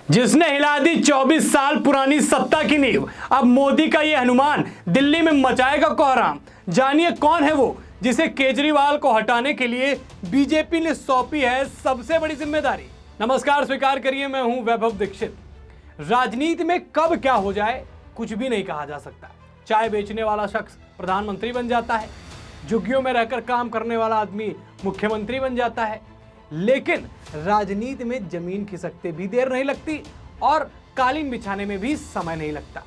जिसने हिला दी 24 साल पुरानी सत्ता की नींव। अब मोदी का यह हनुमान दिल्ली में मचाएगा कोहराम। जानिए कौन है वो जिसे केजरीवाल को हटाने के लिए बीजेपी ने सौंपी है सबसे बड़ी जिम्मेदारी। नमस्कार, स्वीकार करिए, मैं हूं वैभव दीक्षित। राजनीति में कब क्या हो जाए कुछ भी नहीं कहा जा सकता। चाय बेचने वाला शख्स प्रधानमंत्री बन जाता है, झुग्गियों में रहकर काम करने वाला आदमी मुख्यमंत्री बन जाता है, लेकिन राजनीति में जमीन खिसकते भी देर नहीं लगती और कालीन बिछाने में भी समय नहीं लगता।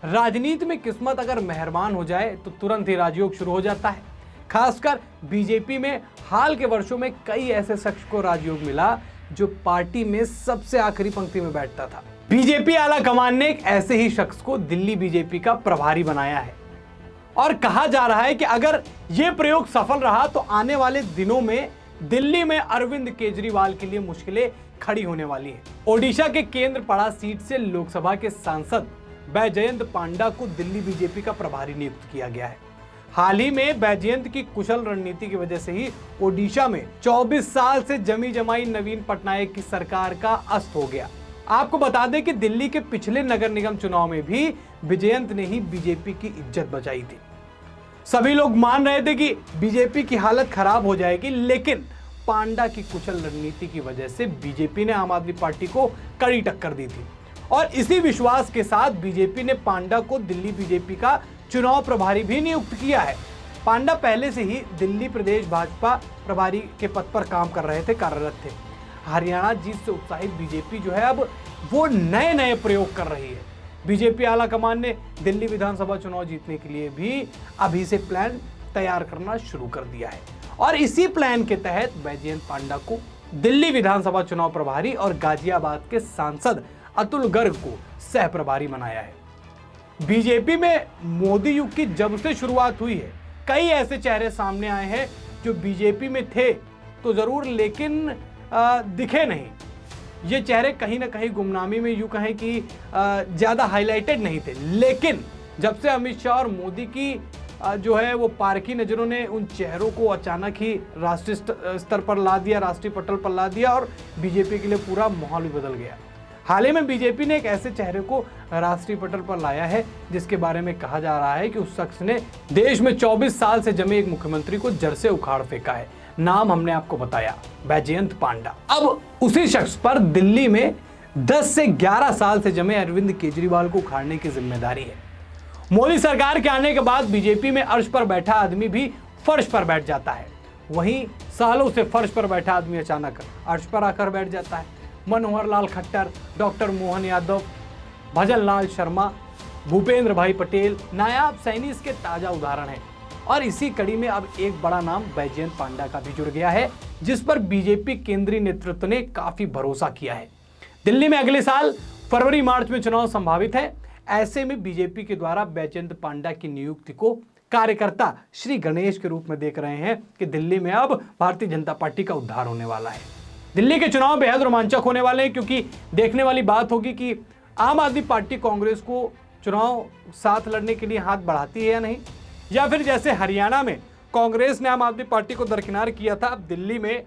राजनीति में किस्मत अगर मेहरबान हो जाए तो तुरंत ही राजयोग शुरू हो जाता है। खासकर बीजेपी में हाल के वर्षों में कई ऐसे शख्स को राजयोग मिला जो पार्टी में सबसे आखिरी पंक्ति में बैठता था। बीजेपी आला कमान ने एक ऐसे ही शख्स को दिल्ली बीजेपी का प्रभारी बनाया है और कहा जा रहा है कि अगर यह प्रयोग सफल रहा तो आने वाले दिनों में दिल्ली में अरविंद केजरीवाल के लिए मुश्किलें खड़ी होने वाली हैं। ओडिशा के केंद्रपाड़ा सीट से लोकसभा के सांसद बैजयंत पांडा को दिल्ली बीजेपी का प्रभारी नियुक्त किया गया है। हाल ही में बैजयंत की कुशल रणनीति की वजह से ही ओडिशा में 24 साल से जमी जमाई नवीन पटनायक की सरकार का अस्त हो गया। आपको बता दें कि दिल्ली के पिछले नगर निगम चुनाव में भी बैजयंत ने ही बीजेपी की इज्जत बचाई थी। सभी लोग मान रहे थे कि बीजेपी की हालत खराब हो जाएगी, लेकिन पांडा की कुशल रणनीति की वजह से बीजेपी ने आम आदमी पार्टी को कड़ी टक्कर दी थी और इसी विश्वास के साथ बीजेपी ने पांडा को दिल्ली बीजेपी का चुनाव प्रभारी भी नियुक्त किया है। पांडा पहले से ही दिल्ली प्रदेश भाजपा प्रभारी के पद पर काम कर रहे थे, कार्यरत थे। हरियाणा जीत से उत्साहित बीजेपी जो है अब वो नए नए प्रयोग कर रही है। बीजेपी आला कमान ने दिल्ली विधानसभा चुनाव जीतने के लिए भी अभी से प्लान तैयार करना शुरू कर दिया है और इसी प्लान के तहत बैजयंत पांडा को दिल्ली विधानसभा चुनाव प्रभारी और गाजियाबाद के सांसद अतुल गर्ग को सह प्रभारी बनाया है। बीजेपी में मोदी युग की जब से शुरुआत हुई है कई ऐसे चेहरे सामने आए हैं जो बीजेपी में थे तो जरूर, लेकिन दिखे नहीं। ये चेहरे कहीं ना कहीं गुमनामी में यूं कहें कि ज्यादा हाईलाइटेड नहीं थे, लेकिन जब से अमित शाह और मोदी की जो है वो पारखी नजरों ने उन चेहरों को अचानक ही राष्ट्रीय स्तर पर ला दिया, राष्ट्रीय पटल पर ला दिया और बीजेपी के लिए पूरा माहौल भी बदल गया। हाल ही में बीजेपी ने एक ऐसे चेहरे को राष्ट्रीय पटल पर लाया है जिसके बारे में कहा जा रहा है कि उस शख्स ने देश में 24 साल से जमे एक मुख्यमंत्री को जड़ से उखाड़ फेंका है। नाम हमने आपको बताया, बैजयंत पांडा। अब उसी शख्स पर दिल्ली में 10 से 11 साल से जमे अरविंद केजरीवाल को उखाड़ने की जिम्मेदारी है। मोदी सरकार के आने के बाद बीजेपी में अर्श पर बैठा आदमी भी फर्श पर बैठ जाता है, वहीं सालों से फर्श पर बैठा आदमी अचानक अर्श पर आकर बैठ जाता है। मनोहर लाल खट्टर, डॉक्टर मोहन यादव, भजन लाल शर्मा, भूपेंद्र भाई पटेल, नायाब सैनी इसके ताजा उदाहरण हैं और इसी कड़ी में अब एक बड़ा नाम बैजयंत पांडा का भी जुड़ गया है जिस पर बीजेपी केंद्रीय नेतृत्व ने काफी भरोसा किया है। दिल्ली में अगले साल फरवरी मार्च में चुनाव संभावित है। ऐसे में बीजेपी के द्वारा बैजयंत पांडा की नियुक्ति को कार्यकर्ता श्री गणेश के रूप में देख रहे हैं कि दिल्ली में अब भारतीय जनता पार्टी का उद्धार होने वाला है। दिल्ली के चुनाव बेहद रोमांचक होने वाले हैं क्योंकि देखने वाली बात होगी कि आम आदमी पार्टी कांग्रेस को चुनाव साथ लड़ने के लिए हाथ बढ़ाती है या नहीं, या फिर जैसे हरियाणा में कांग्रेस ने आम आदमी पार्टी को दरकिनार किया था, अब दिल्ली में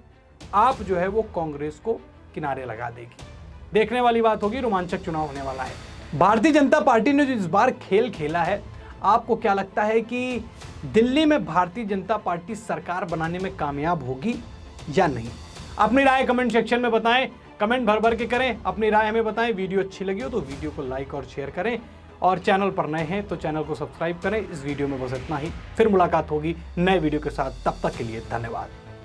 आप जो है वो कांग्रेस को किनारे लगा देगी। देखने वाली बात होगी, रोमांचक चुनाव होने वाला है। भारतीय जनता पार्टी ने जो इस बार खेल खेला है, आपको क्या लगता है कि दिल्ली में भारतीय जनता पार्टी सरकार बनाने में कामयाब होगी या नहीं? अपनी राय कमेंट सेक्शन में बताएं, कमेंट भर भर के करें, अपनी राय हमें बताएं। वीडियो अच्छी लगी हो तो वीडियो को लाइक और शेयर करें और चैनल पर नए हैं तो चैनल को सब्सक्राइब करें। इस वीडियो में बस इतना ही, फिर मुलाकात होगी नए वीडियो के साथ, तब तक के लिए धन्यवाद।